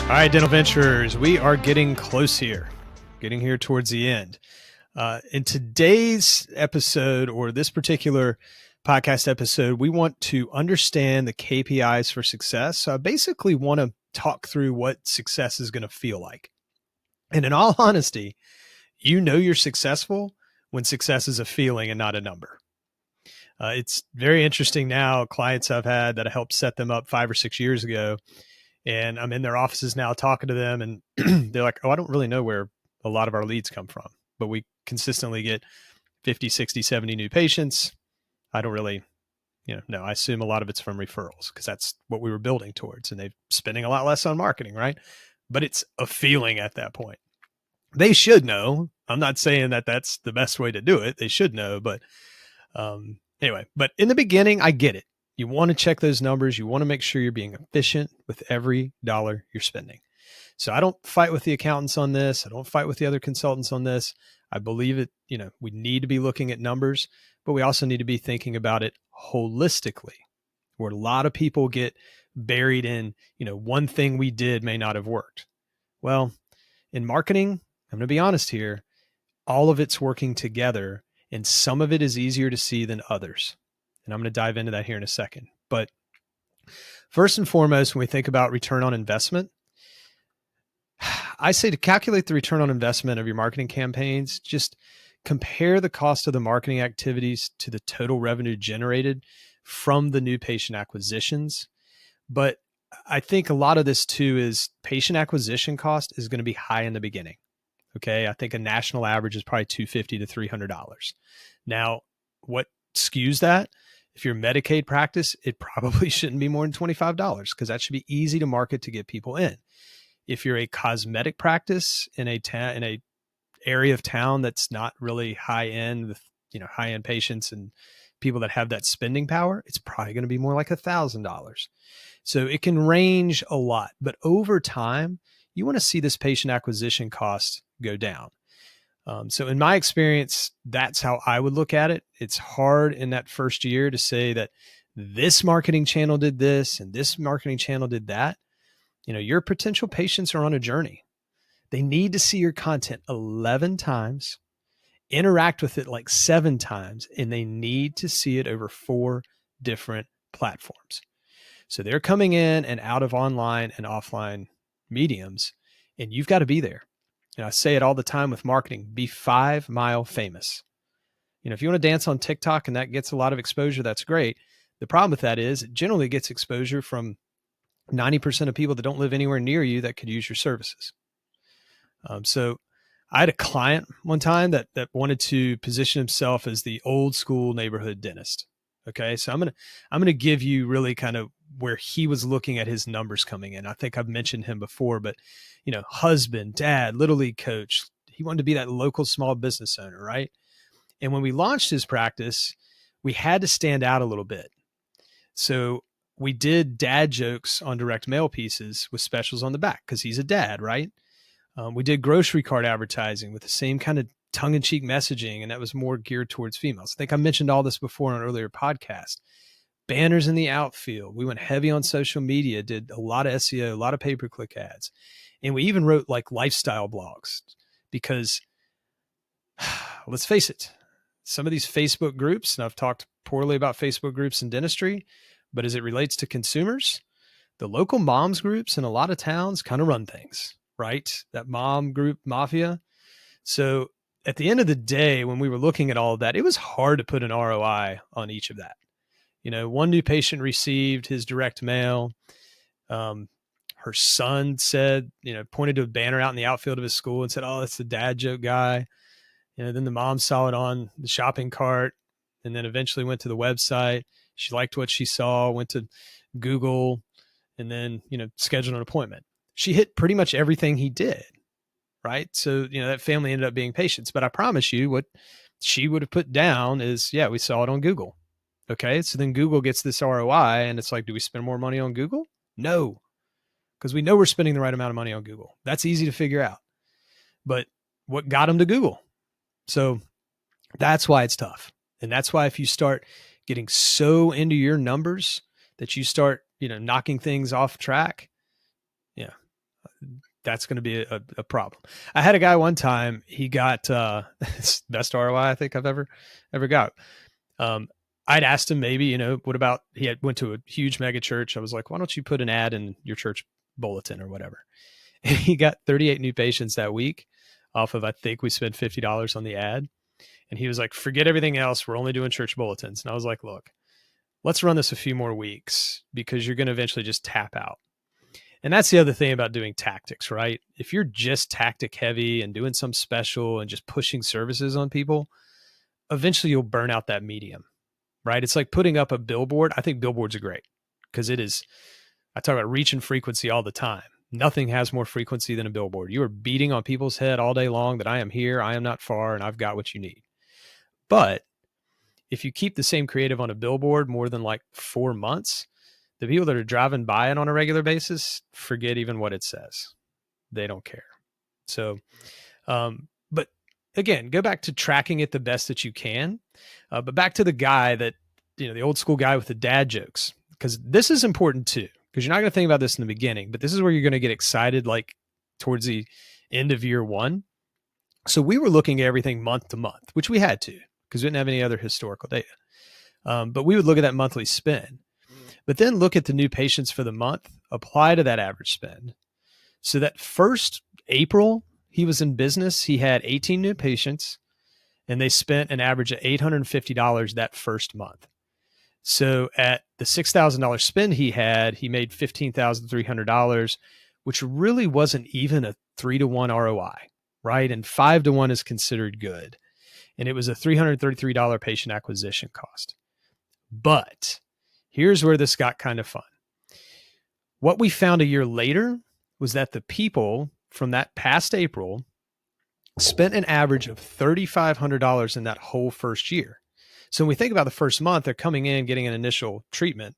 All right, Dental Venturers, we are getting close here, getting here towards the end. In today's episode, or this particular podcast episode, we want to understand the KPIs for success. So I basically want to talk through what success is going to feel like. And in all honesty, you know you're successful when success is a feeling and not a number. It's very interesting now. Clients I've had that I helped set them up 5 or 6 years ago, and I'm in their offices now talking to them, and they're like, oh, I don't really know where a lot of our leads come from, but we consistently get 50, 60, 70 new patients. I don't really, no, I assume a lot of it's from referrals because that's what we were building towards, and they're spending a lot less on marketing, right? But it's a feeling at that point. They should know. I'm not saying that that's the best way to do it. They should know, but anyway, but in the beginning, I get it. You want to check those numbers. You want to make sure you're being efficient with every dollar you're spending. So I don't fight with the accountants on this. I don't fight with the other consultants on this. I believe it, we need to be looking at numbers, but we also need to be thinking about it holistically, where a lot of people get buried in, one thing we did may not have worked. Well, in marketing, I'm going to be honest here, all of it's working together, and some of it is easier to see than others. And I'm going to dive into that here in a second. But first and foremost, when we think about return on investment, I say to calculate the return on investment of your marketing campaigns, just compare the cost of the marketing activities to the total revenue generated from the new patient acquisitions. But I think a lot of this too is patient acquisition cost is going to be high in the beginning. Okay. I think a national average is probably $250 to $300. Now, what skews that? If you're a Medicaid practice, it probably shouldn't be more than $25 because that should be easy to market to get people in. If you're a cosmetic practice in a area of town that's not really high end with, high end patients and people that have that spending power, it's probably going to be more like $1,000. So it can range a lot, but over time, you want to see this patient acquisition cost go down. So in my experience, that's how I would look at it. It's hard in that first year to say that this marketing channel did this and this marketing channel did that. Your potential patients are on a journey. They need to see your content 11 times, interact with it like 7 times, and they need to see it over 4 different platforms. So they're coming in and out of online and offline mediums, and you've got to be there. And I say it all the time with marketing, be 5 mile famous. If you want to dance on TikTok and that gets a lot of exposure, that's great. The problem with that is it generally gets exposure from 90% of people that don't live anywhere near you that could use your services. So I had a client one time that wanted to position himself as the old school neighborhood dentist. Okay. So I'm going to give you really kind of where he was looking at his numbers coming in. I think I've mentioned him before, but husband, dad, little league coach, he wanted to be that local small business owner. Right. And when we launched his practice, we had to stand out a little bit. So we did dad jokes on direct mail pieces with specials on the back because he's a dad. Right. We did grocery cart advertising with the same kind of tongue-in-cheek messaging, and that was more geared towards females. I think I mentioned all this before on an earlier podcast. Banners in the outfield. We went heavy on social media, did a lot of SEO, a lot of pay-per-click ads. And we even wrote like lifestyle blogs because let's face it, some of these Facebook groups, and I've talked poorly about Facebook groups in dentistry, but as it relates to consumers, the local moms groups in a lot of towns kind of run things, right? That mom group mafia. So at the end of the day, when we were looking at all of that, it was hard to put an ROI on each of that. One new patient received his direct mail. Her son said, pointed to a banner out in the outfield of his school and said, oh, that's the dad joke guy. Then the mom saw it on the shopping cart and then eventually went to the website. She liked what she saw, went to Google, and then, scheduled an appointment. She hit pretty much everything he did. Right. So, that family ended up being patients, but I promise you what she would have put down is, yeah, we saw it on Google. Okay. So then Google gets this ROI and it's like, do we spend more money on Google? No, because we know we're spending the right amount of money on Google. That's easy to figure out. But what got them to Google? So that's why it's tough. And that's why if you start getting so into your numbers that you start, knocking things off track, yeah, that's going to be a problem. I had a guy one time, he got best ROI I think I've ever got. I'd asked him maybe, what about, went to a huge mega church. I was like, why don't you put an ad in your church bulletin or whatever? And he got 38 new patients that week off of, I think we spent $50 on the ad. And he was like, forget everything else. We're only doing church bulletins. And I was like, look, let's run this a few more weeks because you're going to eventually just tap out. And that's the other thing about doing tactics, right? If you're just tactic heavy and doing some special and just pushing services on people, eventually you'll burn out that medium, right? It's like putting up a billboard. I think billboards are great because I talk about reach and frequency all the time. Nothing has more frequency than a billboard. You are beating on people's head all day long that I am here, I am not far, and I've got what you need. But if you keep the same creative on a billboard more than like 4 months, the people that are driving by it on a regular basis forget even what it says. They don't care. So, but again, go back to tracking it the best that you can. But back to the guy that, the old school guy with the dad jokes, because this is important too, because you're not going to think about this in the beginning, but this is where you're going to get excited, like towards the end of year one. So we were looking at everything month to month, which we had to, because we didn't have any other historical data. But we would look at that monthly spend, but then look at the new patients for the month, apply to that average spend. So that first April he was in business, he had 18 new patients and they spent an average of $850 that first month. So at the $6,000 spend he made $15,300, which really wasn't even a 3-to-1 ROI, right? And 5-to-1 is considered good. And it was a $333 patient acquisition cost. But here's where this got kind of fun. What we found a year later was that the people from that past April spent an average of $3,500 in that whole first year. So when we think about the first month, they're coming in, getting an initial treatment.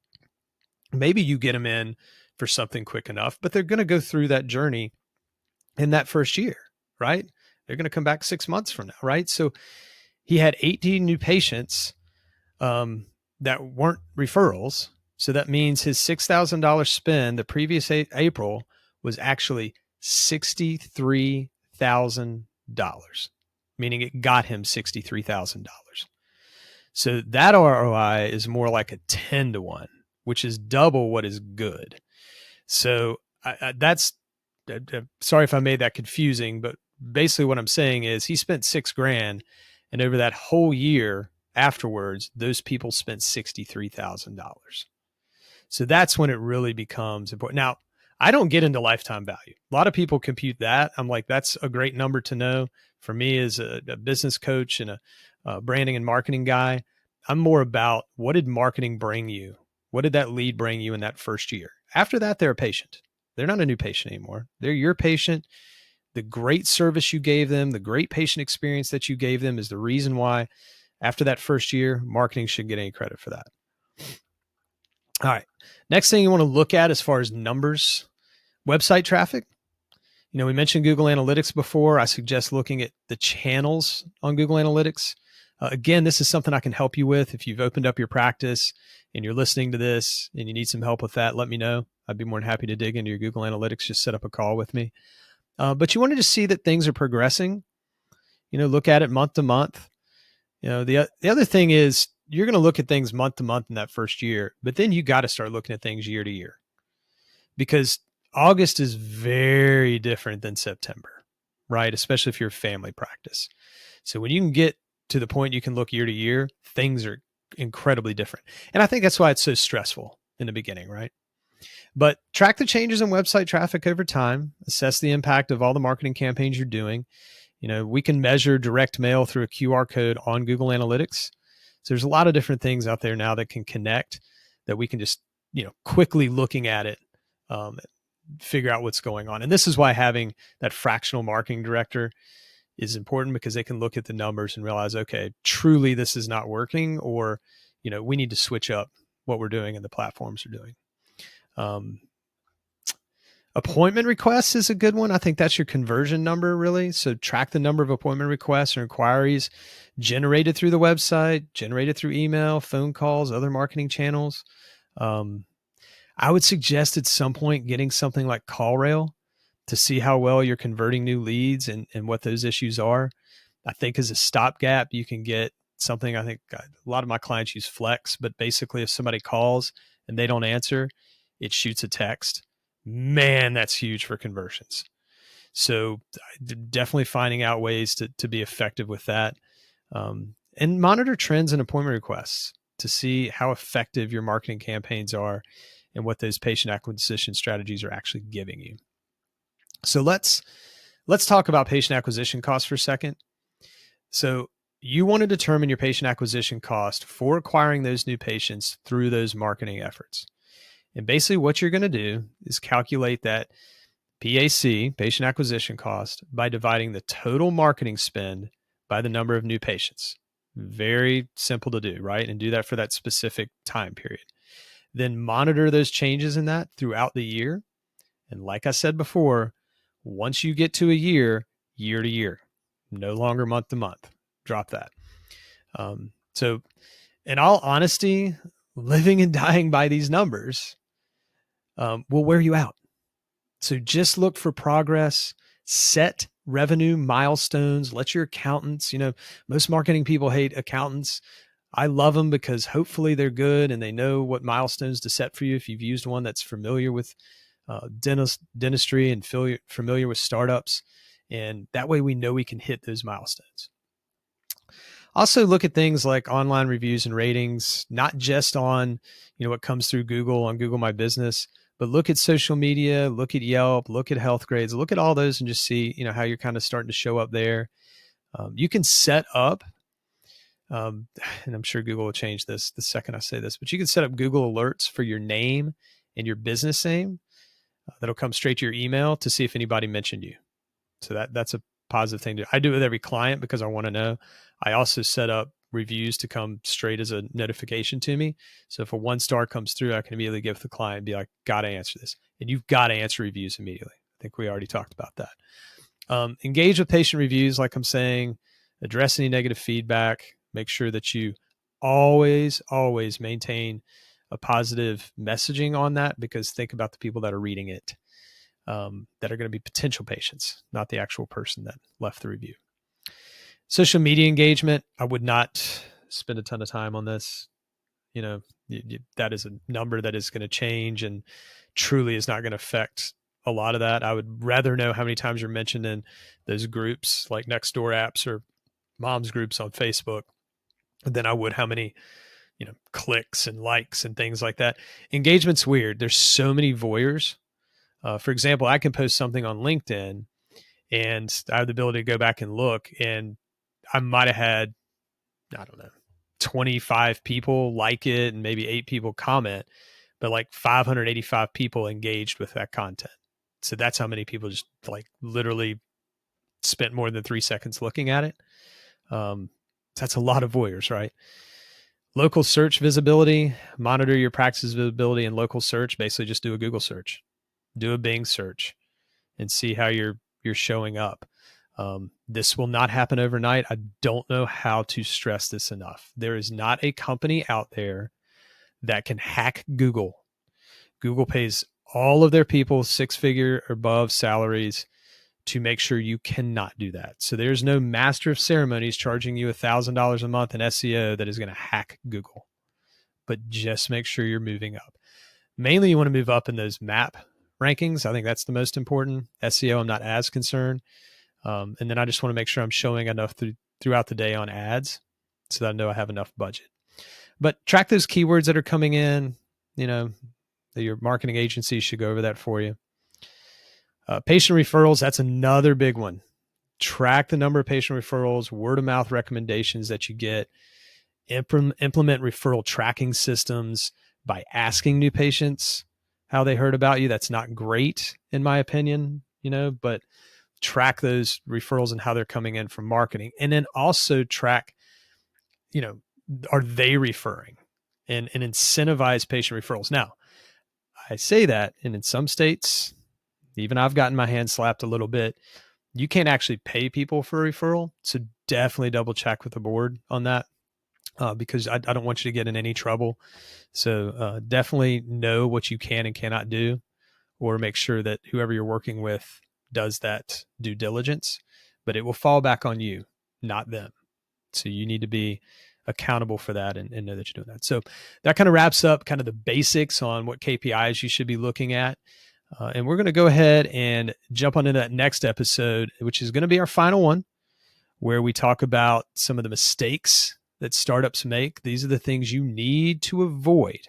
Maybe you get them in for something quick enough, but they're going to go through that journey in that first year, right? They're going to come back 6 months from now, right? So he had 18 new patients that weren't referrals. So that means his $6,000 spend the previous April was actually $63,000, meaning it got him $63,000. So that ROI is more like a 10-to-1, which is double what is good. So that's, sorry if I made that confusing, but basically what I'm saying is he spent $6,000, and over that whole year afterwards, those people spent $63,000. So that's when it really becomes important. Now, I don't get into lifetime value. A lot of people compute that. I'm like, that's a great number to know. For me as a business coach and a branding and marketing guy, I'm more about, what did marketing bring you? What did that lead bring you in that first year? After that, they're a patient. They're not a new patient anymore. They're your patient. The great service you gave them, the great patient experience that you gave them is the reason why after that first year, marketing should get any credit for that. All right. Next thing you want to look at as far as numbers, website traffic. We mentioned Google Analytics before. I suggest looking at the channels on Google Analytics. Again, this is something I can help you with. If you've opened up your practice and you're listening to this and you need some help with that, let me know. I'd be more than happy to dig into your Google Analytics. Just set up a call with me. But you want to just see that things are progressing. Look at it month to month. The other thing is, you're going to look at things month to month in that first year, but then you got to start looking at things year to year, because August is very different than September, right? Especially if you're a family practice. So when you can get to the point you can look year to year, things are incredibly different. And I think that's why it's so stressful in the beginning, right? But track the changes in website traffic over time, assess the impact of all the marketing campaigns you're doing. We can measure direct mail through a QR code on Google Analytics. So there's a lot of different things out there now that can connect, that we can just, quickly looking at it, figure out what's going on. And this is why having that fractional marketing director is important, because they can look at the numbers and realize, okay, truly this is not working, or, we need to switch up what we're doing and the platforms are doing. Appointment requests is a good one. I think that's your conversion number, really. So track the number of appointment requests or inquiries generated through the website, generated through email, phone calls, other marketing channels. I would suggest at some point getting something like CallRail to see how well you're converting new leads and what those issues are. I think as a stopgap, you can get something. I think a lot of my clients use Flex, but basically if somebody calls and they don't answer, it shoots a text. Man, that's huge for conversions. So definitely finding out ways to be effective with that. And monitor trends and appointment requests to see how effective your marketing campaigns are and what those patient acquisition strategies are actually giving you. So let's talk about patient acquisition costs for a second. So you want to determine your patient acquisition cost for acquiring those new patients through those marketing efforts. And basically what you're going to do is calculate that PAC, patient acquisition cost, by dividing the total marketing spend by the number of new patients. Very simple to do, right? And do that for that specific time period. Then monitor those changes in that throughout the year. And like I said before, once you get to a year, year to year, no longer month to month, drop that. So in all honesty, living and dying by these numbers will wear you out. So just look for progress, set revenue milestones, let your accountants, most marketing people hate accountants. I love them because hopefully they're good and they know what milestones to set for you. If you've used one that's familiar with dentistry and familiar with startups. And that way we know we can hit those milestones. Also look at things like online reviews and ratings, not just on, what comes through Google on Google My Business, but look at social media, look at Yelp, look at health grades, look at all those and just see, how you're kind of starting to show up there. You can set up, and I'm sure Google will change this the second I say this, but you can set up Google alerts for your name and your business name. That'll come straight to your email to see if anybody mentioned you. So that's a positive thing to do. I do it with every client because I want to know. I also set up reviews to come straight as a notification to me. So if a 1-star comes through, I can immediately give the client and be like, got to answer this. And you've got to answer reviews immediately. I think we already talked about that. Engage with patient reviews, like I'm saying, address any negative feedback, make sure that you always maintain a positive messaging on that, because think about the people that are reading it, that are going to be potential patients, not the actual person that left the review. Social media engagement, I would not spend a ton of time on this. That is a number that is going to change and truly is not going to affect a lot of that. I would rather know how many times you're mentioned in those groups like Nextdoor apps or moms groups on Facebook than I would how many clicks and likes and things like that. Engagement's weird. There's so many voyeurs. For example, I can post something on LinkedIn and I have the ability to go back and look, and I might have had, 25 people like it and maybe 8 people comment, but like 585 people engaged with that content. So that's how many people just literally spent more than 3 seconds looking at it. That's a lot of voyeurs, right? Local search visibility, monitor your practice visibility in local search. Basically just do a Google search, do a Bing search, and see how you're showing up. This will not happen overnight. I don't know how to stress this enough. There is not a company out there that can hack Google. Google pays all of their people 6-figure or above salaries to make sure you cannot do that. So there's no master of ceremonies charging you $1,000 a month in SEO that is going to hack Google. But just make sure you're moving up. Mainly you want to move up in those map rankings. I think that's the most important. SEO, I'm not as concerned. And then I just want to make sure I'm showing enough throughout the day on ads so that I know I have enough budget. But track those keywords that are coming in. Your marketing agency should go over that for you. Patient referrals, that's another big one. Track the number of patient referrals, word of mouth recommendations that you get. Implement referral tracking systems by asking new patients how they heard about you. That's not great, in my opinion, but track those referrals and how they're coming in from marketing. And then also track, are they referring and incentivize patient referrals. Now, I say that, and in some states, even I've gotten my hand slapped a little bit. You can't actually pay people for a referral. So definitely double check with the board on that, because I don't want you to get in any trouble. So definitely know what you can and cannot do, or make sure that whoever you're working with does that due diligence, but it will fall back on you, not them. So you need to be accountable for that and know that you're doing that. So that kind of wraps up kind of the basics on what KPIs you should be looking at. And we're going to go ahead and jump on into that next episode, which is going to be our final one, where we talk about some of the mistakes that startups make. These are the things you need to avoid.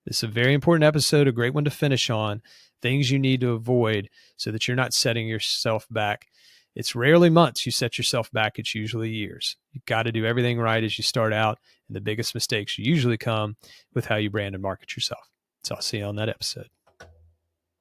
This is a very important episode, a great one to finish on. Things you need to avoid so that you're not setting yourself back. It's rarely months you set yourself back. It's usually years. You've got to do everything right as you start out. And the biggest mistakes usually come with how you brand and market yourself. So I'll see you on that episode.